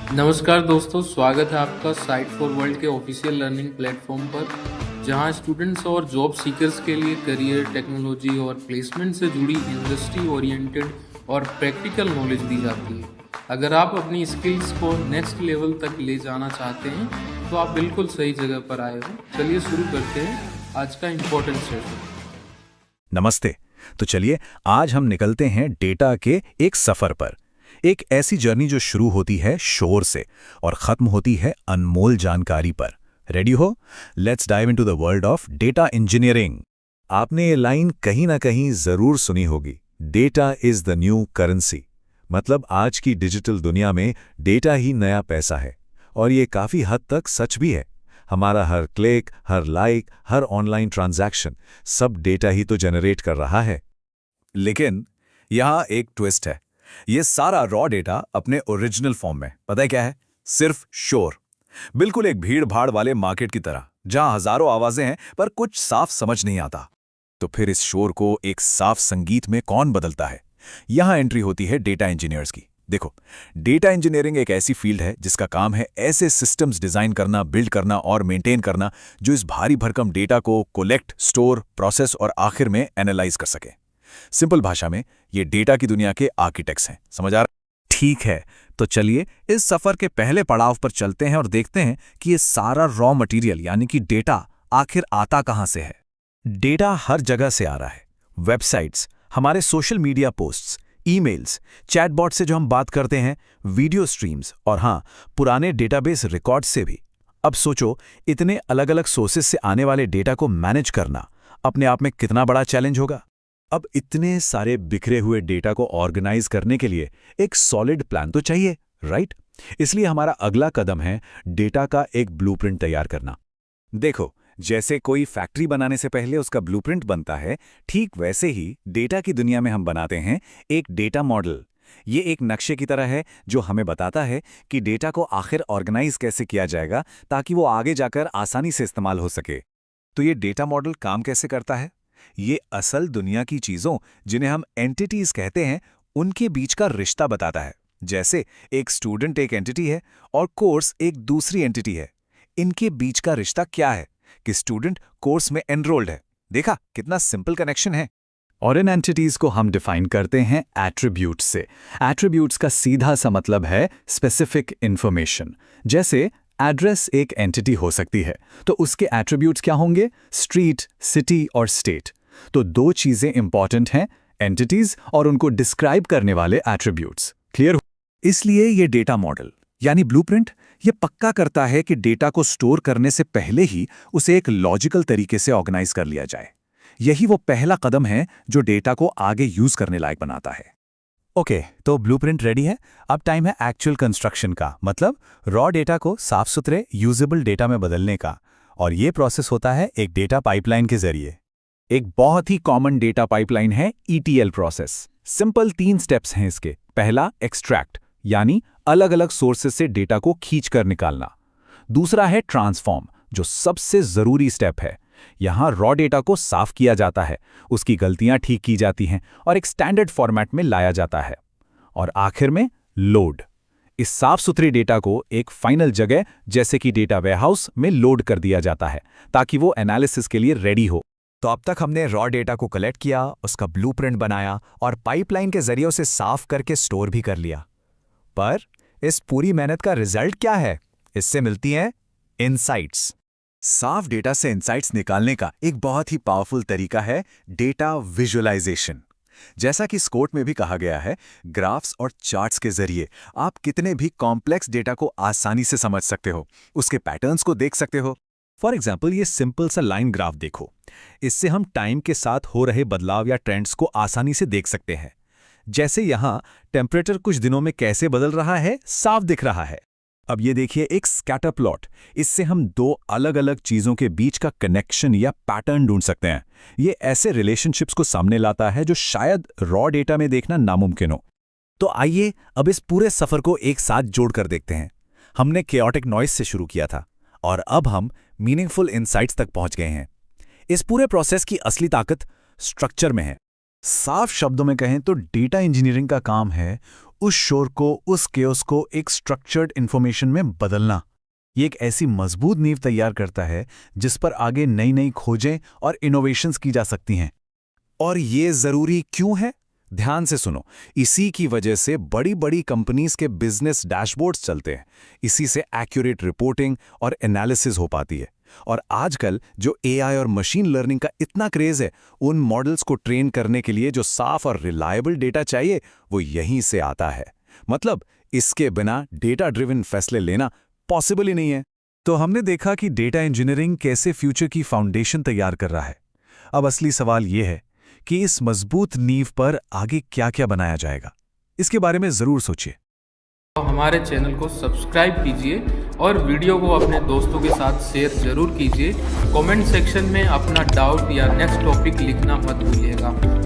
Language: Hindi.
नमस्कार दोस्तों, स्वागत है आपका साइट फॉर वर्ल्ड के ऑफिशियल लर्निंग प्लेटफॉर्म पर, जहां स्टूडेंट्स और जॉब सीकर्स के लिए करियर, टेक्नोलॉजी और प्लेसमेंट से जुड़ी इंडस्ट्री ओरिएंटेड और प्रैक्टिकल नॉलेज दी जाती है। अगर आप अपनी स्किल्स को नेक्स्ट लेवल तक ले जाना चाहते हैं, तो आप बिल्कुल सही जगह पर आए हो। चलिए शुरू करते हैं आज का इम्पोर्टेंट सेशन। नमस्ते। तो चलिए आज हम निकलते हैं डेटा के एक सफर पर। एक ऐसी जर्नी जो शुरू होती है शोर से और खत्म होती है अनमोल जानकारी पर। रेडी हो? Let's dive into the world of data engineering. आपने ये लाइन कहीं ना कहीं जरूर सुनी होगी, data is the new currency. मतलब आज की डिजिटल दुनिया में डेटा ही नया पैसा है। और ये काफी हद तक सच भी है। हमारा हर क्लिक, हर लाइक, हर ऑनलाइन ट्रांजैक्शन सब डेटा ही तो जनरेट कर रहा है। लेकिन यहाँ एक ट्विस्ट है। ये सारा रॉ डेटा अपने ओरिजिनल फॉर्म में पता है क्या है? सिर्फ शोर। बिल्कुल एक भीड़ भाड़ वाले मार्केट की तरह, जहां हजारों आवाजें हैं पर कुछ साफ समझ नहीं आता। तो फिर इस शोर को एक साफ संगीत में कौन बदलता है? यहां एंट्री होती है डेटा इंजीनियर्स की। देखो, डेटा इंजीनियरिंग एक ऐसी फील्ड है जिसका काम है ऐसे सिस्टम्स डिजाइन करना, बिल्ड करना और मेंटेन करना जो इस भारी भरकम डेटा को कलेक्ट, स्टोर, प्रोसेस और आखिर में एनालाइज कर सके। सिंपल भाषा में ये डेटा की दुनिया के आर्किटेक्ट्स हैं। समझ आ रहा? ठीक है, तो चलिए इस सफर के पहले पड़ाव पर चलते हैं और देखते हैं कि ये सारा रॉ मटेरियल यानी कि डेटा आखिर आता कहां से है। डेटा हर जगह से आ रहा है। वेबसाइट्स, हमारे social media posts, emails, chatbot से जो हम बात करते हैं, वीडियो स्ट्रीम्स और हाँ, पुराने डेटाबेस रिकॉर्ड्स से भी। अब सोचो, इतने अलग अलग सोर्सेस से आने वाले डेटा को मैनेज करना अपने आप में कितना बड़ा चैलेंज होगा। अब इतने सारे बिखरे हुए डेटा को ऑर्गेनाइज करने के लिए एक सॉलिड प्लान तो चाहिए, राइट? इसलिए हमारा अगला कदम है डेटा का एक ब्लूप्रिंट तैयार करना। देखो, जैसे कोई फैक्ट्री बनाने से पहले उसका ब्लूप्रिंट बनता है, ठीक वैसे ही डेटा की दुनिया में हम बनाते हैं एक डेटा मॉडल। ये एक नक्शे की तरह है जो हमें बताता है कि डेटा को आखिर ऑर्गेनाइज कैसे किया जाएगा ताकि वो आगे जाकर आसानी से इस्तेमाल हो सके। तो ये डेटा मॉडल काम कैसे करता है? ये असल दुनिया की चीजों, जिन्हें हम एंटिटीज कहते हैं, उनके बीच का रिश्ता बताता है। जैसे एक स्टूडेंट एक एंटिटी है और कोर्स एक दूसरी एंटिटी है। इनके बीच का रिश्ता क्या है कि स्टूडेंट कोर्स में एनरोल्ड है। देखा कितना सिंपल कनेक्शन है। और इन एंटिटीज को हम डिफाइन करते हैं एट्रीब्यूट्स से। एट्रीब्यूट्स का सीधा सा मतलब है स्पेसिफिक इंफॉर्मेशन। जैसे एड्रेस एक एंटिटी हो सकती है, तो उसके एट्रीब्यूट्स क्या होंगे? स्ट्रीट, सिटी और स्टेट। तो दो चीजें इंपॉर्टेंट हैं, एंटिटीज और उनको डिस्क्राइब करने वाले एट्रीब्यूट्स। क्लियर? इसलिए ये डेटा मॉडल यानी ब्लूप्रिंट ये पक्का करता है कि डेटा को स्टोर करने से पहले ही उसे एक लॉजिकल तरीके से ऑर्गेनाइज कर लिया जाए। यही वो पहला कदम है जो डेटा को आगे यूज करने लायक बनाता है। ओके, तो ब्लूप्रिंट रेडी है। अब टाइम है एक्चुअल कंस्ट्रक्शन का, मतलब रॉ डेटा को साफ सुथरे यूजेबल डेटा में बदलने का। और ये प्रोसेस होता है एक डेटा पाइपलाइन के जरिए। एक बहुत ही कॉमन डेटा पाइपलाइन है ईटीएल प्रोसेस। सिंपल 3 स्टेप्स हैं इसके। पहला, एक्सट्रैक्ट यानी अलग अलग सोर्सेस से डेटा को खींचकर निकालना। दूसरा है ट्रांसफॉर्म, जो सबसे जरूरी स्टेप है। यहां रॉ डेटा को साफ किया जाता है, उसकी गलतियां ठीक की जाती हैं और एक स्टैंडर्ड फॉर्मेट में लाया जाता है। और आखिर में लोड। इस साफ सुथरे डेटा को एक फाइनल जगह जैसे कि डेटा वेयरहाउस में लोड कर दिया जाता है ताकि वो एनालिसिस के लिए रेडी हो। तो अब तक हमने रॉ डेटा को कलेक्ट किया, उसका ब्लूप्रिंट बनाया और पाइपलाइन के जरिए उसे साफ करके स्टोर भी कर लिया। पर इस पूरी मेहनत का रिजल्ट क्या है? इससे मिलती हैं इनसाइट्स। साफ डेटा से इनसाइट्स निकालने का एक बहुत ही पावरफुल तरीका है डेटा विजुअलाइजेशन। जैसा कि स्कोट में भी कहा गया है, ग्राफ्स और चार्ट्स के जरिए आप कितने भी कॉम्प्लेक्स डेटा को आसानी से समझ सकते हो, उसके पैटर्न्स को देख सकते हो। फॉर एग्जाम्पल, ये सिंपल सा लाइन ग्राफ देखो। इससे हम टाइम के साथ हो रहे बदलाव या ट्रेंड्स को आसानी से देख सकते हैं। जैसे यहाँ टेम्परेचर कुछ दिनों में कैसे बदल रहा है, साफ दिख रहा है। अब ये देखिए एक स्कैटर प्लॉट। इससे हम दो अलग अलग चीजों के बीच का कनेक्शन या पैटर्न ढूंढ सकते हैं। ये ऐसे रिलेशनशिप्स को सामने लाता है जो शायद रॉ डेटा में देखना नामुमकिन हो। तो आइए अब इस पूरे सफर को एक साथ जोड़कर देखते हैं। हमने केओटिक नॉइस से शुरू किया था और अब हम मीनिंगफुल इनसाइट्स तक पहुंच गए हैं। इस पूरे प्रोसेस की असली ताकत स्ट्रक्चर में है। साफ शब्दों में कहें तो डेटा इंजीनियरिंग का काम है उस शोर को, उस केओस को एक स्ट्रक्चर्ड इंफॉर्मेशन में बदलना। ये एक ऐसी मजबूत नींव तैयार करता है जिस पर आगे नई नई खोजें और इनोवेशंस की जा सकती हैं। और ये जरूरी क्यों है? ध्यान से सुनो, इसी की वजह से बड़ी बड़ी कंपनीज के बिजनेस डैशबोर्ड्स चलते हैं। इसी से एक्यूरेट रिपोर्टिंग और एनालिसिस हो पाती है। और आजकल जो एआई और मशीन लर्निंग का इतना क्रेज है, उन मॉडल्स को ट्रेन करने के लिए जो साफ और रिलायबल डेटा चाहिए, वो यहीं से आता है। मतलब इसके बिना डेटा ड्रिवन फैसले लेना पॉसिबल ही नहीं है। तो हमने देखा कि डेटा इंजीनियरिंग कैसे फ्यूचर की फाउंडेशन तैयार कर रहा है। अब असली सवाल यह है कि इस मजबूत नींव पर आगे क्या-क्या बनाया जाएगा। इसके बारे में जरूर सोचिए। तो हमारे चैनल को सब्सक्राइब कीजिए और वीडियो को अपने दोस्तों के साथ शेयर जरूर कीजिए। कमेंट सेक्शन में अपना डाउट या नेक्स्ट टॉपिक लिखना मत भूलिएगा।